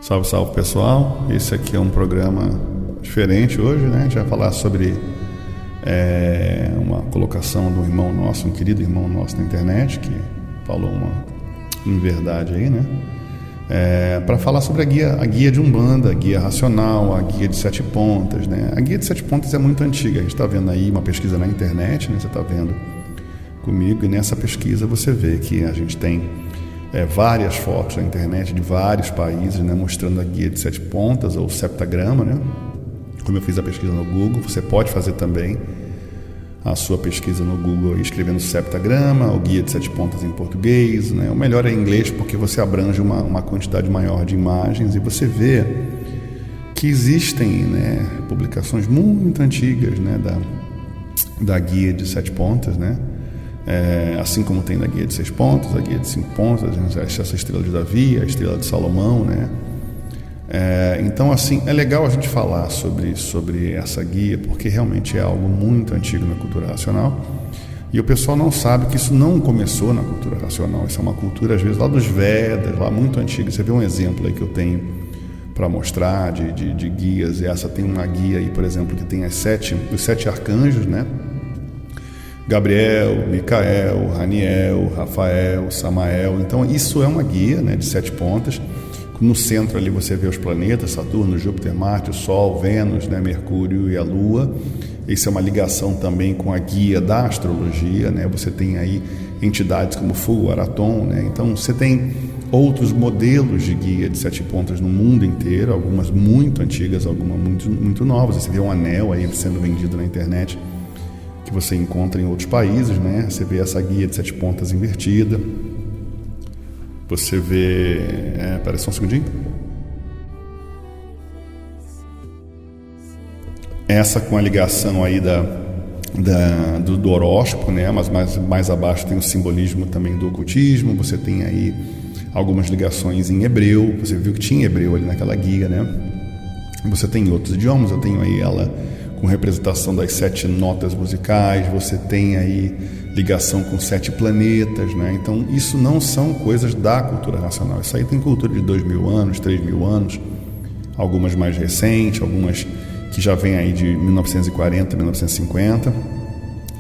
Salve, salve pessoal, esse aqui é um programa diferente hoje, né? A gente vai falar sobre uma colocação de um irmão nosso, um querido irmão nosso na internet, que falou uma inverdade aí, né? Para falar sobre a guia de Umbanda, a guia racional, a guia de 7 pontas, né? A guia de 7 pontas é muito antiga, a gente está vendo aí uma pesquisa na internet, né? Você está vendo comigo, e nessa pesquisa você vê que a gente tem várias fotos na internet de vários países, né, mostrando a guia de 7 pontas ou septagrama, né? Como eu fiz a pesquisa no Google, você pode fazer também a sua pesquisa no Google escrevendo septagrama ou guia de 7 pontas em português, né? O melhor é em inglês porque você abrange uma quantidade maior de imagens e você vê que existem, né, publicações muito antigas, né, da guia de 7 pontas, né? Assim como tem na guia de 6 pontos, a guia de 5 pontos, essa estrela de Davi, a estrela de Salomão, né? Então, assim, é legal a gente falar sobre essa guia, porque realmente é algo muito antigo na cultura racional, e o pessoal não sabe que isso não começou na cultura racional. Isso é uma cultura, às vezes, lá dos Vedas, lá muito antiga. Você vê um exemplo aí que eu tenho para mostrar de guias, e essa tem uma guia aí, por exemplo, que tem os 7 arcanjos, né? Gabriel, Micael, Raniel, Rafael, Samael. Então isso é uma guia, né, de 7 pontas. No centro ali você vê os planetas, Saturno, Júpiter, Marte, o Sol, Vênus, né, Mercúrio e a Lua. Isso é uma ligação também com a guia da astrologia, né? Você tem aí entidades como Fu, Araton, né? Então você tem outros modelos de guia de 7 pontas no mundo inteiro, algumas muito antigas, algumas muito novas. Você vê um anel aí sendo vendido na internet que você encontra em outros países, né? Você vê essa guia de 7 pontas invertida. Você vê... Espera só um segundinho. Essa com a ligação aí do horóscopo, né? Mas mais abaixo tem o simbolismo também do ocultismo. Você tem aí algumas ligações em hebreu. Você viu que tinha hebreu ali naquela guia, né? Você tem outros idiomas. Eu tenho aí ela com representação das 7 notas musicais, você tem aí ligação com 7 planetas, né? Então isso não são coisas da cultura racional, isso aí tem cultura de 2.000 anos, 3.000 anos, algumas mais recentes, algumas que já vêm aí de 1940, 1950.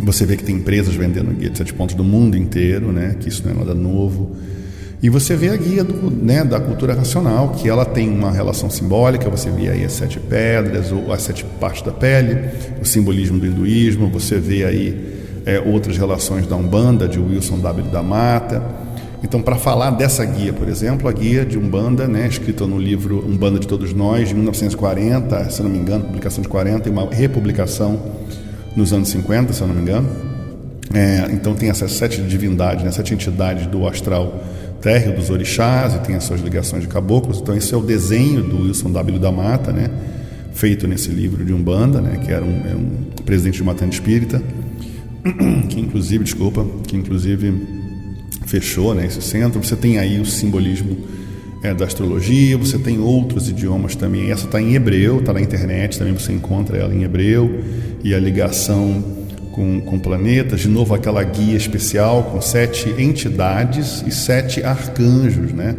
Você vê que tem empresas vendendo guia de 7 pontos do mundo inteiro, né? Que isso não é nada novo. E você vê a guia da cultura racional, que ela tem uma relação simbólica. Você vê aí as 7 pedras, ou as 7 partes da pele, o simbolismo do hinduísmo. Você vê aí outras relações da Umbanda, de Wilson W. da Mata. Então, para falar dessa guia, por exemplo, a guia de Umbanda, né, escrita no livro Umbanda de Todos Nós, de 1940, se não me engano, publicação de 40, e uma republicação nos anos 50, se eu não me engano. Então tem essas 7 divindades, né, 7 entidades do astral térreo, dos orixás, e tem as suas ligações de caboclos. Então esse é o desenho do Wilson W. da Mata, né, feito nesse livro de Umbanda, né, que era um presidente de uma tenda espírita, que inclusive fechou, né, esse centro. Você tem aí o simbolismo da astrologia, você tem outros idiomas também. Essa está em hebreu, está na internet, também você encontra ela em hebreu, e a ligação com planetas, de novo aquela guia especial com 7 entidades e 7 arcanjos, né?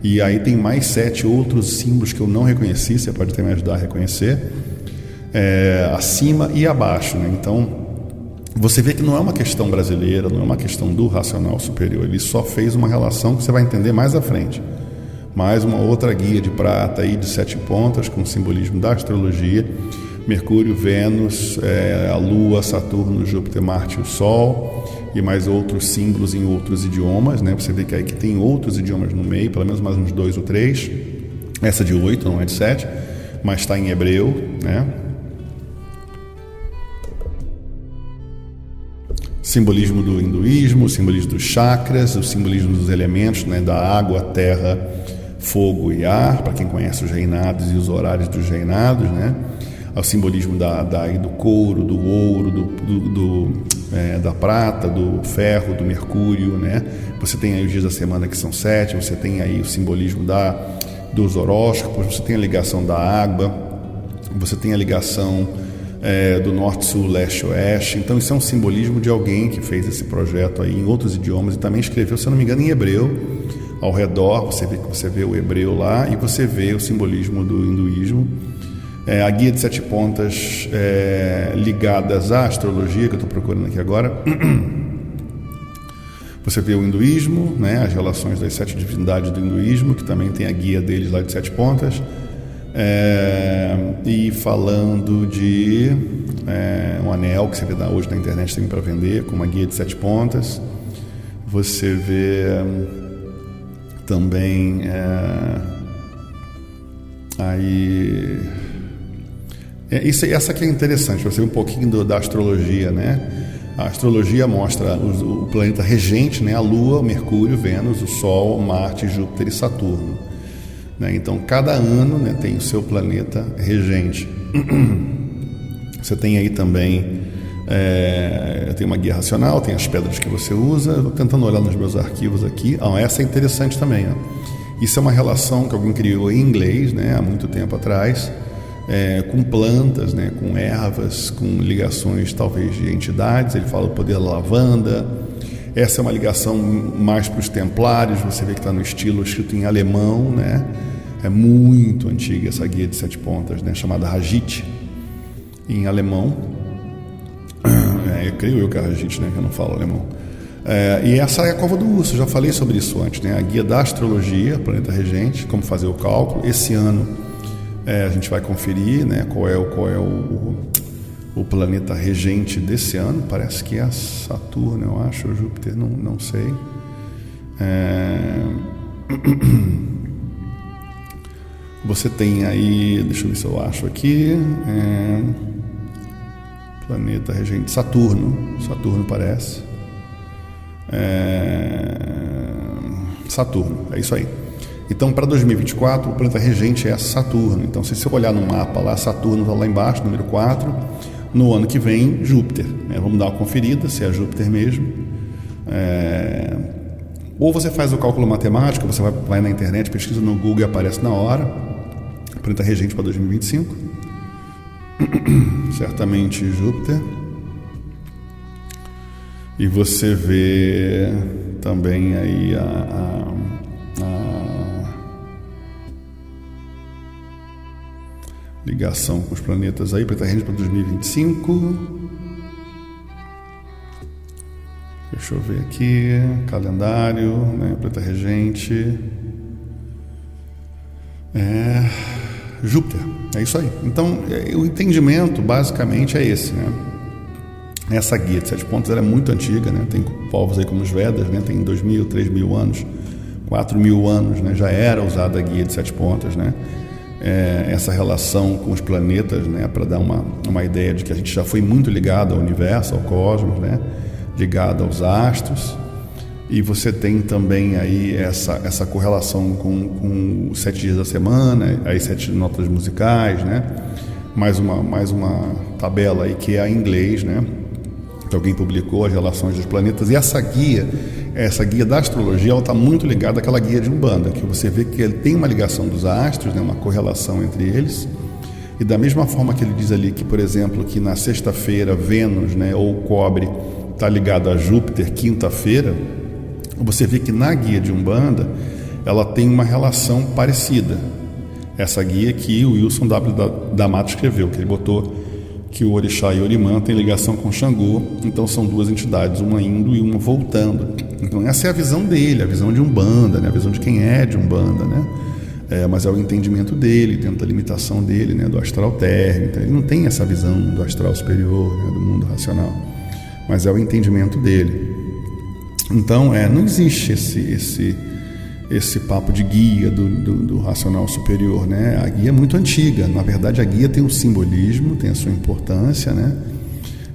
E aí tem mais 7 outros símbolos que eu não reconheci, você pode até me ajudar a reconhecer, acima e abaixo, né? Então você vê que não é uma questão brasileira, não é uma questão do racional superior, ele só fez uma relação que você vai entender mais à frente. Mais uma outra guia de prata aí de 7 pontas com o simbolismo da astrologia, Mercúrio, Vênus, a Lua, Saturno, Júpiter, Marte e o Sol, e mais outros símbolos em outros idiomas, né? Você vê que aí que tem outros idiomas no meio, pelo menos mais uns 2 ou 3. Essa de 8, não é de 7, mas está em hebreu, né? Simbolismo do hinduísmo, o simbolismo dos chakras, o simbolismo dos elementos, né? Da água, terra, fogo e ar, para quem conhece os reinados e os horários dos reinados, né? O simbolismo do couro, do ouro, da prata, do ferro, do mercúrio, né? Você tem aí os dias da semana que são 7, você tem aí o simbolismo dos horóscopos, você tem a ligação da água, você tem a ligação do norte, sul, leste, oeste. Então isso é um simbolismo de alguém que fez esse projeto aí em outros idiomas e também escreveu, se eu não me engano, em hebreu, ao redor, você vê o hebreu lá e você vê o simbolismo do hinduísmo. A guia de 7 pontas ligadas à astrologia, que eu estou procurando aqui agora. Você vê o hinduísmo, né, as relações das 7 divindades do hinduísmo, que também tem a guia deles lá de 7 pontas. E falando de um anel que você vê hoje na internet também para vender, com uma guia de 7 pontas. Você vê também essa aqui é interessante, você ver um pouquinho da astrologia, né? A astrologia mostra o planeta regente, né? A Lua, Mercúrio, Vênus, o Sol, Marte, Júpiter e Saturno, né? Então cada ano, né, tem o seu planeta regente. Você tem aí também tem uma guia racional, tem as pedras que você usa. Estou tentando olhar nos meus arquivos aqui. Essa é interessante também, né? Isso é uma relação que alguém criou em inglês, né, há muito tempo atrás, com plantas, né, com ervas, com ligações talvez de entidades. Ele fala do poder da lavanda. Essa é uma ligação mais para os templários. Você vê que está no estilo escrito em alemão, né? É muito antiga essa guia de 7 pontas, né, chamada Hagit, em alemão. Eu creio que é Hagit, né, que eu não falo alemão. E essa é a cova do urso, já falei sobre isso antes, né? A guia da astrologia, planeta regente, como fazer o cálculo. Esse ano a gente vai conferir, né, qual é o planeta regente desse ano. Parece que é Saturno, eu acho, ou Júpiter, não sei. Você tem aí, deixa eu ver se eu acho aqui, planeta regente Saturno parece. Saturno, é isso aí. Então, para 2024, o planeta regente é Saturno. Então, se você olhar no mapa lá, Saturno está lá embaixo, número 4. No ano que vem, Júpiter, né? Vamos dar uma conferida se é Júpiter mesmo. Ou você faz o cálculo matemático, você vai na internet, pesquisa no Google e aparece na hora. Planeta regente para 2025. Certamente Júpiter. E você vê também aí a ligação com os planetas aí, planeta regente para 2025. Deixa eu ver aqui, calendário, né, planeta regente. Júpiter, é isso aí. Então, o entendimento basicamente é esse, né? Essa guia de 7 pontos ela é muito antiga, né? Tem povos aí como os Vedas, né? Tem 2.000, 3.000 anos, 4.000 anos, né? Já era usada a guia de 7 pontas, né? Essa relação com os planetas, né? Para dar uma ideia de que a gente já foi muito ligado ao universo, ao cosmos, né? Ligado aos astros. E você tem também aí essa correlação com os 7 dias da semana, as 7 notas musicais, né? Mais uma tabela aí que é em inglês, né? Que alguém publicou, as relações dos planetas. E essa guia da astrologia, ela está muito ligada àquela guia de Umbanda, que você vê que ele tem uma ligação dos astros, né? Uma correlação entre eles. E da mesma forma que ele diz ali que, por exemplo, que na sexta-feira Vênus, né, ou Cobre está ligado a Júpiter, quinta-feira, você vê que na guia de Umbanda ela tem uma relação parecida. Essa guia que o Wilson W. D'Amato escreveu, que ele botou que o Orixá e o Orimã têm ligação com Xangô. Então são duas entidades, uma indo e uma voltando. Então essa é a visão dele, a visão de Umbanda, né? A visão de quem é de Umbanda, né? Mas é o entendimento dele, dentro da limitação dele, né? Do astral térreo. Então ele não tem essa visão do astral superior, né? Do mundo racional, mas é o entendimento dele. Então, não existe esse papo de guia do racional superior, né? A guia é muito antiga. Na verdade, a guia tem um simbolismo, tem a sua importância, né?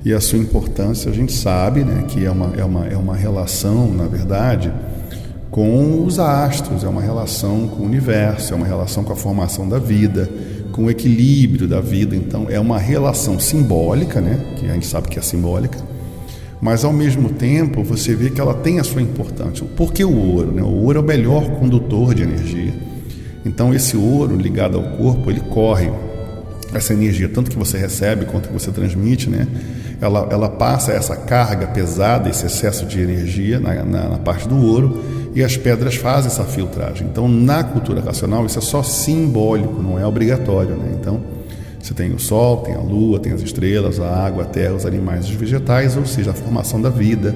E a sua importância a gente sabe, né? Que é uma relação, na verdade, com os astros, é uma relação com o universo, é uma relação com a formação da vida, com o equilíbrio da vida. Então, é uma relação simbólica, né? Que a gente sabe que é simbólica. Mas ao mesmo tempo você vê que ela tem a sua importância. Por que o ouro? Né? O ouro é o melhor condutor de energia. Então esse ouro ligado ao corpo, ele corre essa energia, tanto que você recebe quanto que você transmite, né? Ela passa essa carga pesada, esse excesso de energia na parte do ouro, e as pedras fazem essa filtragem. Então, na cultura racional, isso é só simbólico, não é obrigatório, né? Então, você tem o sol, tem a lua, tem as estrelas, a água, a terra, os animais, os vegetais, ou seja, a formação da vida,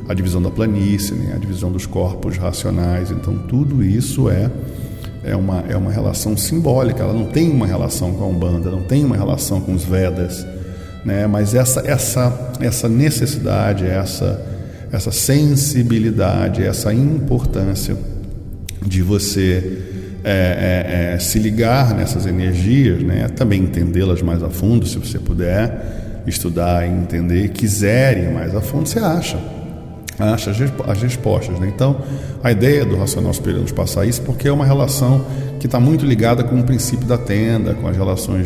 a divisão da planície, né? A divisão dos corpos racionais. Então, tudo isso é uma relação simbólica, ela não tem uma relação com a Umbanda, não tem uma relação com os Vedas, né? Mas essa necessidade, essa sensibilidade, essa importância de você se ligar nessas energias, né? Também entendê-las mais a fundo, se você puder estudar e entender, quiser ir mais a fundo, você acha as respostas, né? Então, a ideia do Racional Superior nos passar isso, porque é uma relação que está muito ligada com o princípio da tenda, com as relações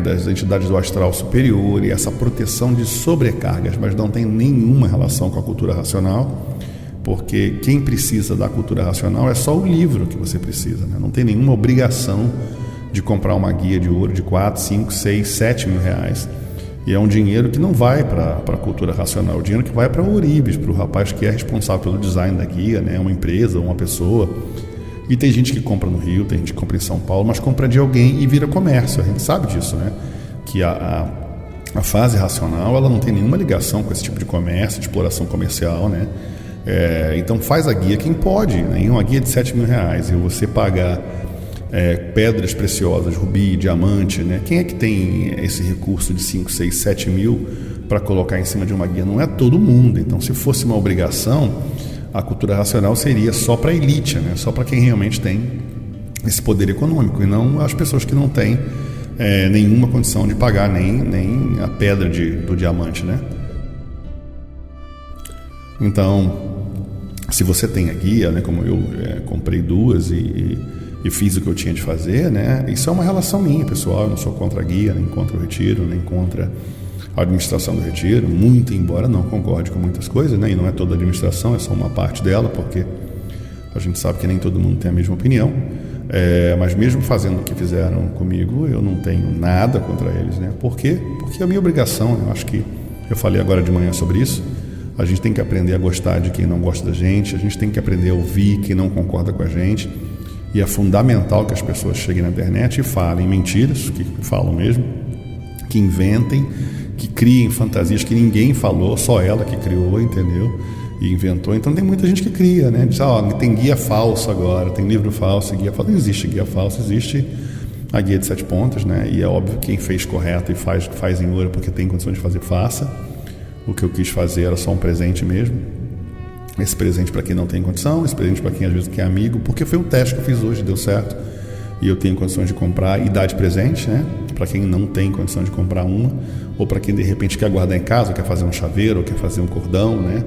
das entidades do astral superior e essa proteção de sobrecargas, mas não tem nenhuma relação com a cultura racional, porque quem precisa da cultura racional é só o livro que você precisa, né? Não tem nenhuma obrigação de comprar uma guia de ouro de 4, 5, 6, 7 mil reais. E é um dinheiro que não vai para a cultura racional, é o dinheiro que vai para o Ouribes, para o rapaz que é responsável pelo design da guia, né? Uma empresa, uma pessoa. E tem gente que compra no Rio, tem gente que compra em São Paulo, mas compra de alguém e vira comércio. A gente sabe disso, né? Que a fase racional, ela não tem nenhuma ligação com esse tipo de comércio, de exploração comercial, né? Então faz a guia quem pode, né? Uma guia de 7 mil reais e você pagar pedras preciosas, rubi, diamante, né? Quem é que tem esse recurso de 5, 6, 7 mil para colocar em cima de uma guia? Não é todo mundo. Então, se fosse uma obrigação, a cultura racional seria só para a elite, né? Só para quem realmente tem esse poder econômico, e não as pessoas que não têm nenhuma condição de pagar nem a pedra do diamante, né? Então, se você tem a guia, né? Como eu comprei duas e fiz o que eu tinha de fazer, né? Isso é uma relação minha, pessoal. Eu não sou contra a guia, nem contra o retiro, nem contra a administração do retiro, muito embora não concorde com muitas coisas, né? E não é toda a administração, é só uma parte dela, porque a gente sabe que nem todo mundo tem a mesma opinião. Mas mesmo fazendo o que fizeram comigo, eu não tenho nada contra eles, né? Por quê? Porque é a minha obrigação. Eu acho que eu falei agora de manhã sobre isso. A gente tem que aprender a gostar de quem não gosta da gente, a gente tem que aprender a ouvir quem não concorda com a gente. E é fundamental que as pessoas cheguem na internet e falem mentiras, que falam mesmo, que inventem, que criem fantasias que ninguém falou, só ela que criou, entendeu? E inventou. Então tem muita gente que cria, né? Diz, tem guia falso agora, tem livro falso, guia falso. Não existe guia falso, existe a guia de 7 pontas, né? E é óbvio que quem fez correto e faz em ouro porque tem condição de fazer, faça. O que eu quis fazer era só um presente mesmo. Esse presente para quem não tem condição, esse presente para quem às vezes quer amigo, porque foi um teste que eu fiz hoje, deu certo. E eu tenho condições de comprar e dar de presente, né? Para quem não tem condição de comprar uma, ou para quem de repente quer guardar em casa, quer fazer um chaveiro, ou quer fazer um cordão, né?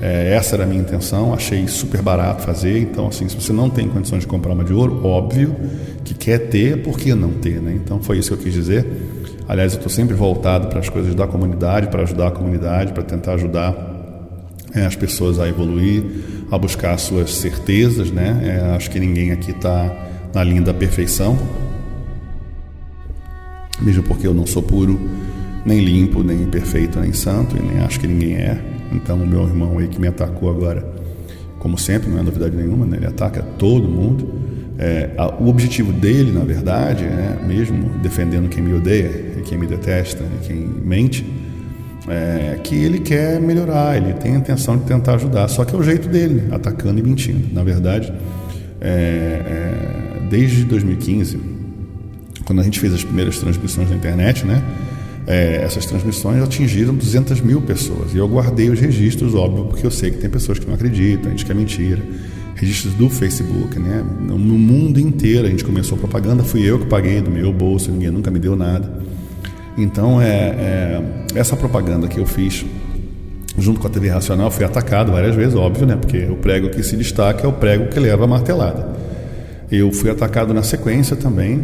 Essa era a minha intenção, achei super barato fazer. Então, assim, se você não tem condições de comprar uma de ouro, óbvio que quer ter, por que não ter, né? Então foi isso que eu quis dizer. Aliás, eu estou sempre voltado para as coisas da comunidade, para ajudar a comunidade, para tentar ajudar as pessoas a evoluir, a buscar as suas certezas, né? Acho que ninguém aqui está na linha da perfeição, mesmo porque eu não sou puro, nem limpo, nem perfeito, nem santo, e nem acho que ninguém é. Então o meu irmão aí que me atacou agora, como sempre, não é novidade nenhuma, né? Ele ataca todo mundo. O objetivo dele, na verdade, mesmo defendendo quem me odeia, e quem me detesta, e quem mente, que ele quer melhorar, ele tem a intenção de tentar ajudar, só que é o jeito dele, né? Atacando e mentindo. Na verdade, desde 2015, quando a gente fez as primeiras transmissões na internet, né? Essas transmissões atingiram 200 mil pessoas, e eu guardei os registros, óbvio, porque eu sei que tem pessoas que não acreditam, a gente quer mentira. Registros do Facebook, né? No mundo inteiro a gente começou a propaganda, fui eu que paguei do meu bolso, ninguém nunca me deu nada. Então, essa propaganda que eu fiz junto com a TV Racional foi atacado várias vezes, óbvio, né? Porque o prego que se destaca é o prego que leva a martelada. Eu fui atacado na sequência também,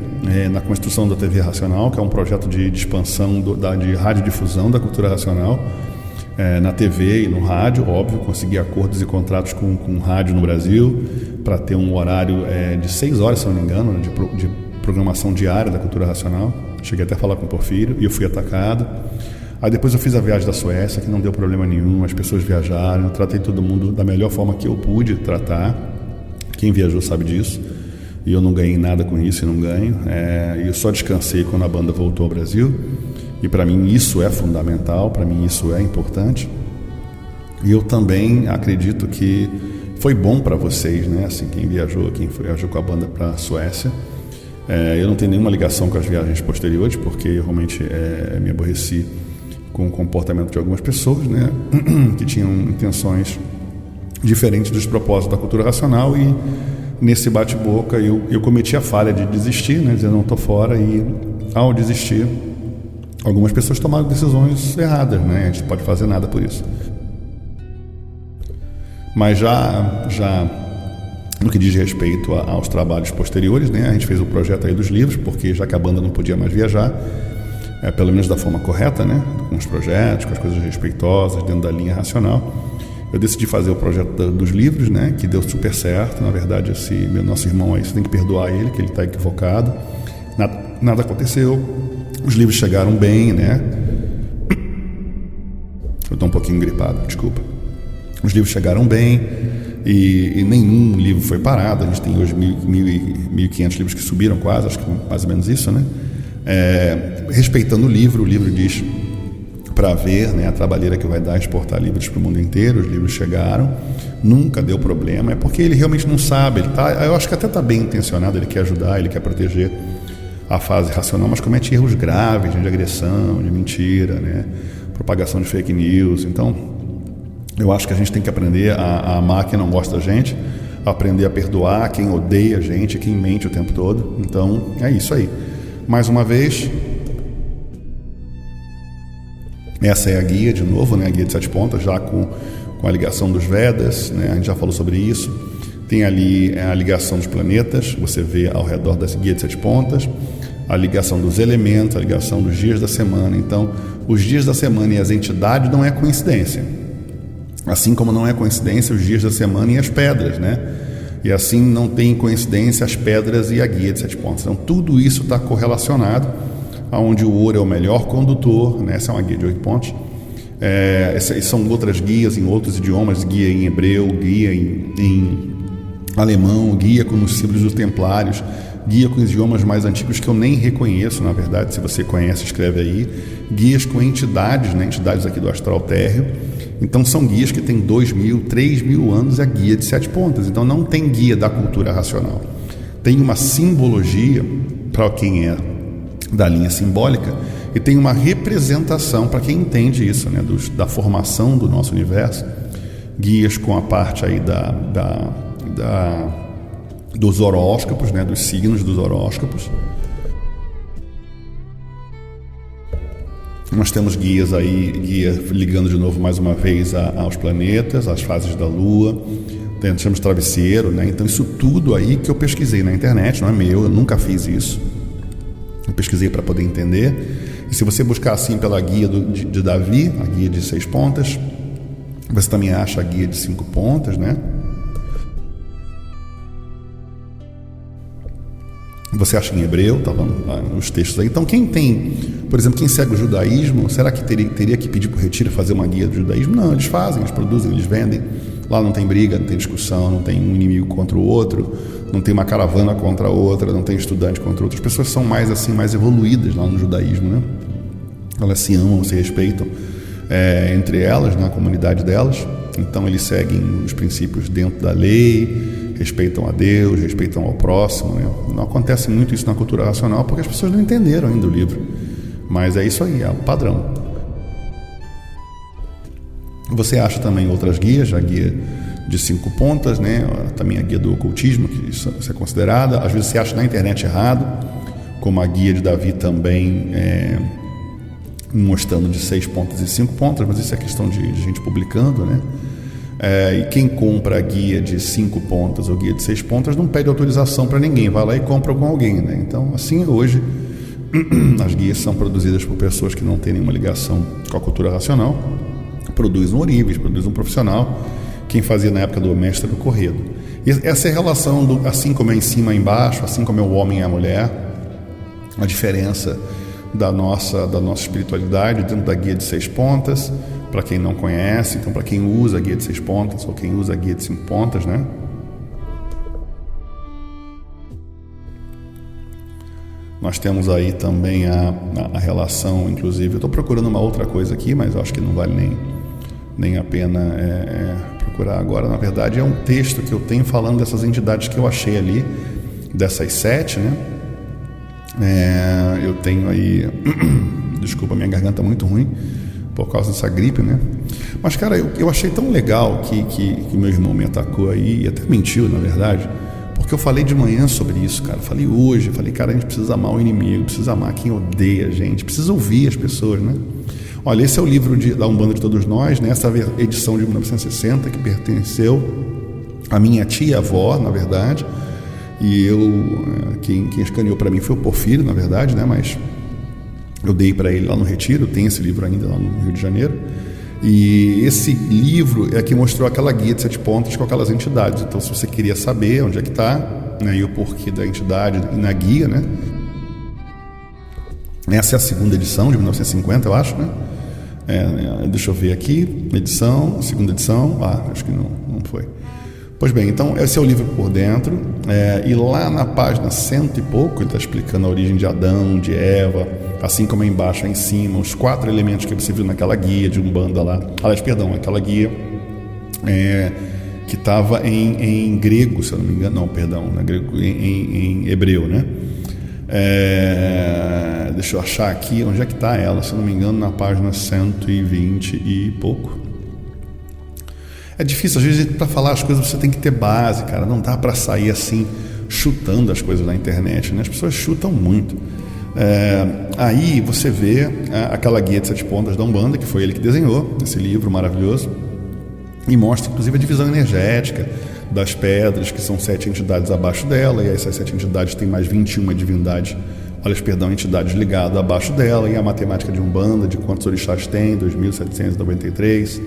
na construção da TV Racional, que é um projeto de expansão de radiodifusão da cultura racional, na TV e no rádio, óbvio. Consegui acordos e contratos com rádio no Brasil para ter um horário de 6 horas, se não me engano, né, de programação diária da cultura racional. Cheguei até a falar com o Porfírio e eu fui atacado. Aí depois eu fiz a viagem da Suécia, que não deu problema nenhum, as pessoas viajaram, eu tratei todo mundo da melhor forma que eu pude tratar. Quem viajou sabe disso. E eu não ganhei nada com isso e não ganho. Eu só descansei quando a banda voltou ao Brasil. E para mim isso é fundamental, para mim isso é importante. E eu também acredito que foi bom para vocês, né? Assim, quem viajou com a banda para a Suécia. Eu não tenho nenhuma ligação com as viagens posteriores, porque eu realmente me aborreci com o comportamento de algumas pessoas, né? Que tinham intenções diferentes dos propósitos da cultura racional, e nesse bate-boca eu cometi a falha de desistir, né? Dizer, não, estou fora, e ao desistir, algumas pessoas tomaram decisões erradas, né? A gente não pode fazer nada por isso. Mas já no que diz respeito aos trabalhos posteriores, né? A gente fez o projeto aí dos livros, porque já que a banda não podia mais viajar, pelo menos da forma correta, né? Com os projetos, com as coisas respeitosas, dentro da linha racional, eu decidi fazer o projeto dos livros, né? Que deu super certo. Na verdade, nosso irmão aí, você tem que perdoar ele, que ele está equivocado. Nada aconteceu. Os livros chegaram bem, né? Eu estou um pouquinho gripado, desculpa. Os livros chegaram bem e nenhum livro foi parado. A gente tem hoje 1.500 livros que subiram quase, acho que mais ou menos isso, né? Respeitando o livro diz para ver, né, a trabalheira que vai dar exportar livros para o mundo inteiro. Os livros chegaram, nunca deu problema. É porque ele realmente não sabe. Eu acho que até está bem intencionado, ele quer ajudar, ele quer proteger a fase racional, mas comete erros graves, né, de agressão, de mentira, né, propagação de fake news. Então, eu acho que a gente tem que aprender a amar quem não gosta da gente, aprender a perdoar quem odeia a gente, quem mente o tempo todo. Então, é isso aí. Mais uma vez, essa é a guia, de novo, né? A guia de 7 pontas, já com a ligação dos Vedas, né? A gente já falou sobre isso. Tem ali a ligação dos planetas, você vê ao redor dessa guia de 7 pontas, a ligação dos elementos, a ligação dos dias da semana. Então, os dias da semana e as entidades não é coincidência. Assim como não é coincidência os dias da semana e as pedras, né? E assim não tem coincidência as pedras e a guia de 7 pontas. Então, tudo isso está correlacionado, onde o ouro é o melhor condutor, né? Essa é uma guia de 8 pontos. Essas são outras guias em outros idiomas, guia em hebreu, guia em alemão, guia com os símbolos dos templários, guia com os idiomas mais antigos que eu nem reconheço, na verdade. Se você conhece, escreve aí. Guias com entidades, né? Entidades aqui do astral térreo. Então são guias que têm 2.000, 3.000 anos, a guia de 7 pontas. Então não tem guia da cultura racional. Tem uma simbologia para quem é da linha simbólica, e tem uma representação para quem entende isso, né? Da formação do nosso universo. Guias com a parte aí dos horóscopos, né? Dos signos dos horóscopos. Nós temos guias aí, guia ligando de novo mais uma vez aos planetas, às fases da Lua. Temos travesseiro, né? Então isso tudo aí que eu pesquisei na internet, não é meu, eu nunca fiz isso. Eu pesquisei para poder entender. E se você buscar assim pela guia de Davi, a guia de 6 pontas, você também acha a guia de 5 pontas, né? Você acha em hebreu, estavam os textos aí. Então quem tem, por exemplo, quem segue o judaísmo, será que teria que pedir para o retiro fazer uma guia do judaísmo? Não, eles fazem, eles produzem, eles vendem. Lá não tem briga, não tem discussão, não tem um inimigo contra o outro, não tem uma caravana contra a outra, não tem estudante contra outras pessoas. São mais assim, mais evoluídas lá no judaísmo, né? Elas se amam, se respeitam entre elas, na comunidade delas. Então eles seguem os princípios dentro da lei, respeitam a Deus, respeitam ao próximo, né? Não acontece muito isso na cultura racional porque as pessoas não entenderam ainda o livro. Mas é isso aí, é o padrão. Você acha também outras guias, a guia de 5 pontas, né? Também a guia do ocultismo, que isso é considerada. Às vezes você acha na internet errado, como a guia de Davi também mostrando de 6 pontas e 5 pontas, mas isso é questão de gente publicando, né? E quem compra a guia de 5 pontas ou guia de 6 pontas não pede autorização para ninguém, vai lá e compra com alguém, né? Então, assim, hoje, as guias são produzidas por pessoas que não têm nenhuma ligação com a cultura racional, produz um ourives, produz um profissional, quem fazia na época do mestre do Corredo. E essa é a relação, assim como é em cima e embaixo, assim como é o homem e a mulher, a diferença da nossa espiritualidade dentro da guia de 6 pontas, para quem não conhece. Então, para quem usa a guia de 6 pontas ou quem usa a guia de 5 pontas, né? Nós temos aí também a relação, inclusive, eu estou procurando uma outra coisa aqui, mas eu acho que não vale nem a pena procurar agora. Na verdade, é um texto que eu tenho falando dessas entidades que eu achei ali, dessas 7, né? Eu tenho aí, desculpa, minha garganta é muito ruim por causa dessa gripe, né? Mas, cara, eu achei tão legal que meu irmão me atacou aí, e até mentiu, na verdade, porque eu falei de manhã sobre isso, cara. Falei hoje, cara, a gente precisa amar o inimigo, precisa amar quem odeia a gente, precisa ouvir as pessoas, né? Olha, esse é o livro da Umbanda de Todos Nós, né? Essa edição de 1960, que pertenceu à minha tia-avó, na verdade. E quem escaneou para mim foi o Porfírio, na verdade, né? Mas eu dei para ele lá no Retiro, tem esse livro ainda lá no Rio de Janeiro. E esse livro é que mostrou aquela guia de 7 pontas com aquelas entidades. Então, se você queria saber onde é que está, né, e o porquê da entidade na guia, né? Essa é a segunda edição de 1950, eu acho, né? Deixa eu ver aqui, segunda edição, acho que não foi. Pois bem, então esse é o livro por dentro, e lá na página 100 e pouco ele está explicando a origem de Adão, de Eva, assim como embaixo, em cima, os 4 elementos que você viu naquela guia de Umbanda lá. Aliás, perdão, aquela guia que estava em grego, se eu não me engano, em hebreu, né? Deixa eu achar aqui, onde é que está ela, se eu não me engano, na página 120 e pouco. É difícil, às vezes, para falar as coisas você tem que ter base, cara. Não dá para sair assim, chutando as coisas na internet, né? As pessoas chutam muito. Aí você vê aquela guia de 7 pontas da Umbanda, que foi ele que desenhou esse livro maravilhoso, e mostra, inclusive, a divisão energética das pedras, que são 7 entidades abaixo dela, e essas 7 entidades têm mais 21 divindades, entidades ligadas abaixo dela, e a matemática de Umbanda, de quantos orixás tem, 2.793,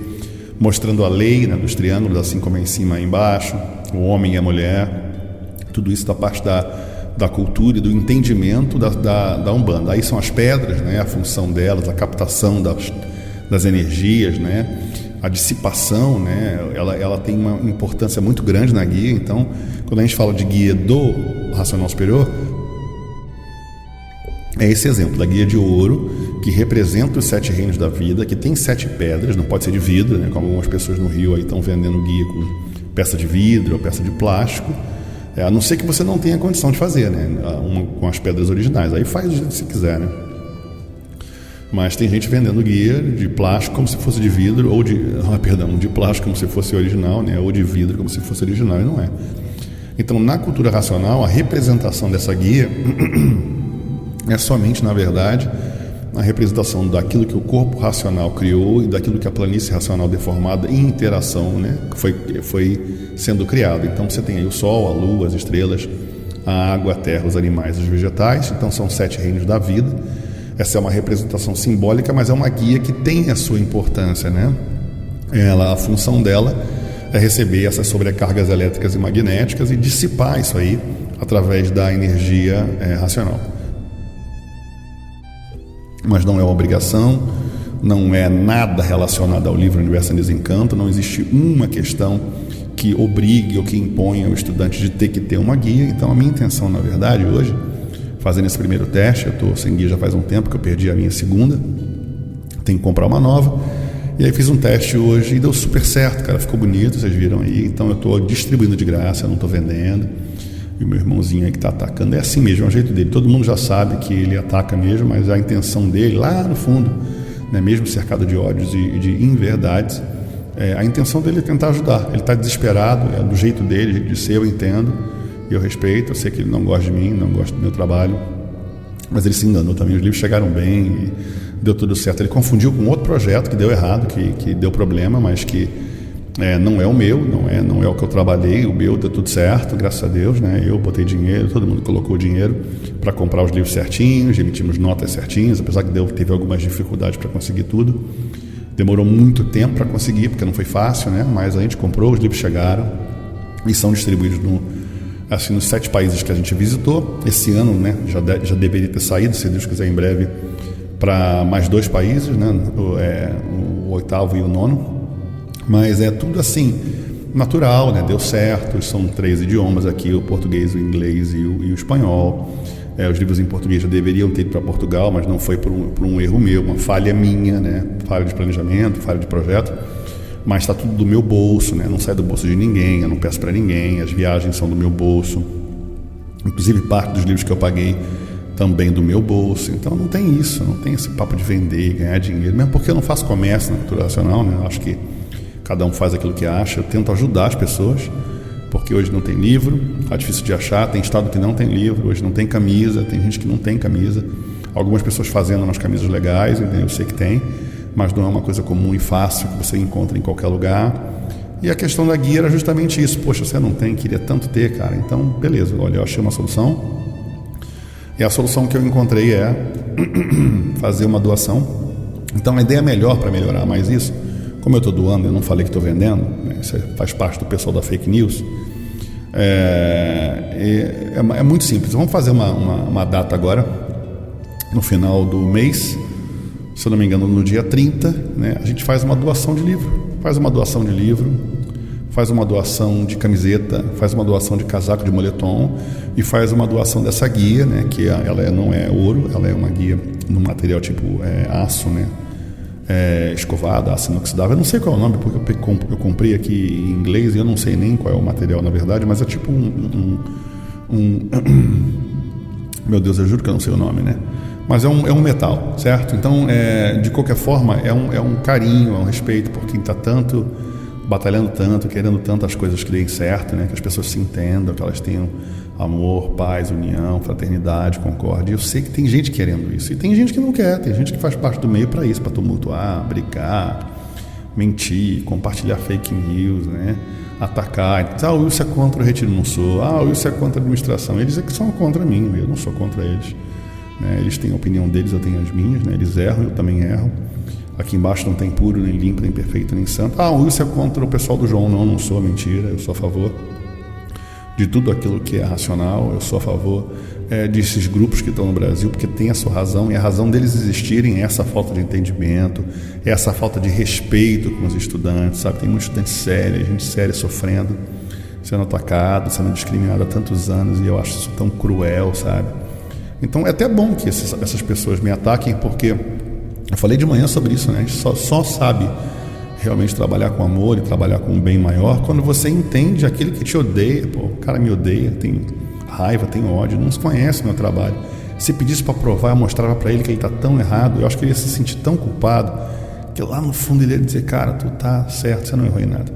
mostrando a lei, né, dos triângulos, assim como é em cima e embaixo, o homem e a mulher, tudo isso da parte da cultura e do entendimento da Umbanda. Aí são as pedras, né, a função delas, a captação das energias, né, a dissipação, né, ela tem uma importância muito grande na guia. Então, quando a gente fala de guia do Racional Superior, é esse exemplo da guia de ouro, que representa os 7 reinos da vida, que tem 7 pedras, não pode ser de vidro, né, como algumas pessoas no Rio aí estão vendendo guia com peça de vidro ou peça de plástico, a não ser que você não tenha condição de fazer, né, uma com as pedras originais, aí faz do jeito que você quiser, né. Mas tem gente vendendo guia de plástico como se fosse de vidro, ou de plástico como se fosse original, né, ou de vidro como se fosse original, e não é. Então, na cultura racional, a representação dessa guia é somente, na verdade, a representação daquilo que o corpo racional criou e daquilo que a planície racional deformada em interação, né, foi sendo criado. Então você tem aí o Sol, a Lua, as estrelas, a água, a terra, os animais, os vegetais. Então são 7 reinos da vida. Essa é uma representação simbólica, mas é uma guia que tem a sua importância, né? A função dela é receber essas sobrecargas elétricas e magnéticas e dissipar isso aí através da energia racional. Mas não é uma obrigação, não é nada relacionado ao livro Universo em Desencanto, não existe uma questão que obrigue ou que imponha o estudante de ter que ter uma guia. Então a minha intenção, na verdade, hoje, fazendo esse primeiro teste, eu estou sem guia já faz um tempo, que eu perdi a minha segunda, tenho que comprar uma nova, e aí fiz um teste hoje e deu super certo, cara, ficou bonito, vocês viram aí. Então eu estou distribuindo de graça, eu não estou vendendo. E o meu irmãozinho aí que está atacando é assim mesmo, é o jeito dele. Todo mundo já sabe que ele ataca mesmo, mas a intenção dele, lá no fundo, né, mesmo cercado de ódios e de inverdades, a intenção dele é tentar ajudar. Ele está desesperado, é do jeito dele, de ser, eu entendo, e eu respeito. Eu sei que ele não gosta de mim, não gosta do meu trabalho, mas ele se enganou também. Os livros chegaram bem e deu tudo certo. Ele confundiu com outro projeto que deu errado, que deu problema, mas que não é o meu, não é o que eu trabalhei. O meu deu tudo certo, graças a Deus, né? Eu botei dinheiro, todo mundo colocou dinheiro para comprar os livros certinhos, emitimos notas certinhas, apesar que teve algumas dificuldades para conseguir tudo. Demorou muito tempo para conseguir, porque não foi fácil, né? Mas a gente comprou, os livros chegaram e são distribuídos assim, nos 7 países que a gente visitou. Esse ano, né, já deveria ter saído, se Deus quiser, em breve, para mais 2 países, né, o 8º e o 9º. Mas é tudo assim, natural, né, deu certo. São 3 idiomas aqui, o português, o inglês e o espanhol. Os livros em português já deveriam ter ido para Portugal, mas não foi por um erro meu, uma falha minha, né, falha de planejamento, falha de projeto. Mas está tudo do meu bolso, né? Não sai do bolso de ninguém, eu não peço para ninguém, as viagens são do meu bolso, inclusive parte dos livros que eu paguei também do meu bolso. Então não tem isso, não tem esse papo de vender e ganhar dinheiro, mesmo porque eu não faço comércio na cultura racional, né? Eu acho que cada um faz aquilo que acha. Eu tento ajudar as pessoas, porque hoje não tem livro, é difícil de achar, tem estado que não tem livro, hoje não tem camisa, tem gente que não tem camisa, algumas pessoas fazendo umas camisas legais, entendeu? Eu sei que tem, mas não é uma coisa comum e fácil que você encontra em qualquer lugar. E a questão da guia era justamente isso. Poxa, você não tem, queria tanto ter, cara. Então, beleza, olha, eu achei uma solução. E a solução que eu encontrei é fazer uma doação. Então, a ideia melhor para melhorar mais isso, como eu estou doando, eu não falei que estou vendendo, né? Isso faz parte do pessoal da fake news. É muito simples. Vamos fazer uma data agora, no final do mês. Se eu não me engano, no dia 30, né, a gente faz uma doação de livro. Faz uma doação de livro, faz uma doação de camiseta, faz uma doação de casaco de moletom e faz uma doação dessa guia, né, que ela não é ouro, ela é uma guia no material tipo aço, né, escovado, aço inoxidável. Eu não sei qual é o nome, porque eu comprei aqui em inglês e eu não sei nem qual é o material na verdade, mas é tipo meu Deus, eu juro que eu não sei o nome, né? Mas é um metal, certo? Então, de qualquer forma, é um carinho, é um respeito por quem está tanto, batalhando tanto, querendo tanto as coisas que deem certo, né? Que as pessoas se entendam, que elas tenham amor, paz, união, fraternidade, concórdia. Eu sei que tem gente querendo isso, e tem gente que não quer, tem gente que faz parte do meio para isso, para tumultuar, brigar, mentir, compartilhar fake news, né? Atacar. O Wilson é contra o retiro, não sou. O Wilson é contra a administração. Eles é que são contra mim, eu não sou contra eles. Eles têm a opinião deles, eu tenho as minhas, né? Eles erram, eu também erro. Aqui embaixo não tem puro, nem limpo, nem perfeito, nem santo. O Wilson é contra o pessoal do João. Não sou, mentira. Eu sou a favor de tudo aquilo que é racional. Eu sou a favor desses grupos que estão no Brasil, porque tem a sua razão, e a razão deles existirem é essa falta de entendimento, é essa falta de respeito com os estudantes, sabe? Tem muita estudante séria, gente séria sofrendo, sendo atacado, sendo discriminado há tantos anos, e eu acho isso tão cruel, sabe? Então é até bom que essas pessoas me ataquem, porque eu falei de manhã sobre isso, né? A gente só sabe realmente trabalhar com amor e trabalhar com um bem maior quando você entende aquele que te odeia. Pô, o cara me odeia, tem raiva, tem ódio, não se conhece o meu trabalho. Se pedisse para provar, eu mostrava para ele que ele está tão errado, eu acho que ele ia se sentir tão culpado, que lá no fundo ele ia dizer, cara, tu tá certo, você não errou em nada.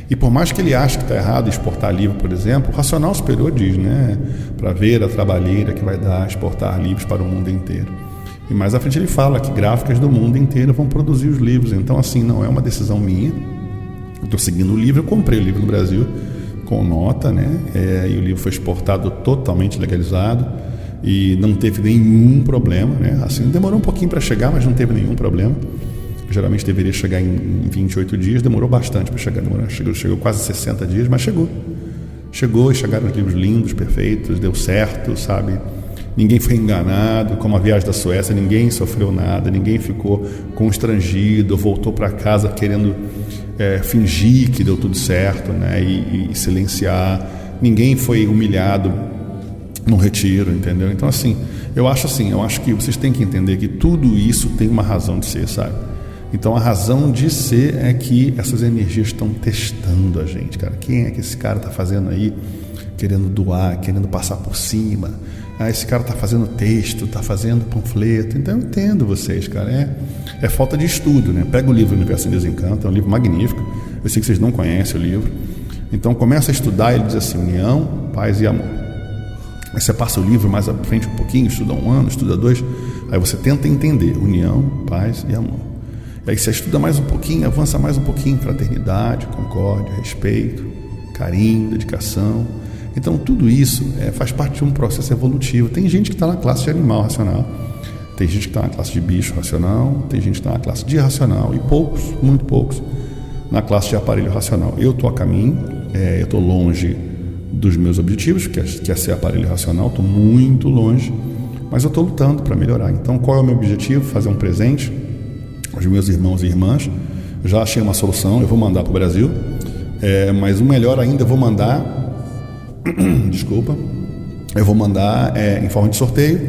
E por mais que ele ache que está errado exportar livro, por exemplo, o racional superior diz, né, para ver a trabalheira que vai dar exportar livros para o mundo inteiro. E mais à frente ele fala que gráficas do mundo inteiro vão produzir os livros. Então, assim, não é uma decisão minha. Eu estou seguindo o livro, eu comprei o livro no Brasil com nota, né, e o livro foi exportado totalmente legalizado e não teve nenhum problema, né, assim, demorou um pouquinho para chegar, mas não teve nenhum problema. Geralmente deveria chegar em 28 dias, demorou bastante para chegar, chegou quase 60 dias, mas chegou e chegaram os livros lindos, perfeitos, deu certo, sabe? Ninguém foi enganado, como a viagem da Suécia, ninguém sofreu nada, ninguém ficou constrangido, voltou para casa querendo fingir que deu tudo certo, né? E silenciar, ninguém foi humilhado no retiro, entendeu? Então, assim, eu acho que vocês têm que entender que tudo isso tem uma razão de ser, sabe? Então a razão de ser é que essas energias estão testando a gente, cara. Quem é que esse cara está fazendo aí, querendo doar, querendo passar por cima? Esse cara está fazendo texto, está fazendo panfleto. Então eu entendo vocês, cara. É falta de estudo, né? Pega o livro Universo em Desencanto, é um livro magnífico. Eu sei que vocês não conhecem o livro. Então começa a estudar, ele diz assim, união, paz e amor. Aí você passa o livro mais à frente um pouquinho, estuda 1 ano, estuda 2, aí você tenta entender, união, paz e amor. Aí você estuda mais um pouquinho, avança mais um pouquinho, fraternidade, concórdia, respeito, carinho, dedicação. Então tudo isso faz parte de um processo evolutivo. Tem gente que está na classe de animal racional, tem gente que está na classe de bicho racional, tem gente que está na classe de irracional, e poucos, muito poucos, na classe de aparelho racional. Eu estou a caminho, eu estou longe dos meus objetivos, que é ser aparelho racional. Estou muito longe, mas eu estou lutando para melhorar. Então, qual é o meu objetivo? Fazer um presente aos meus irmãos e irmãs. Já achei uma solução, eu vou mandar para o Brasil, mas o melhor ainda, eu vou mandar eu vou mandar em forma de sorteio.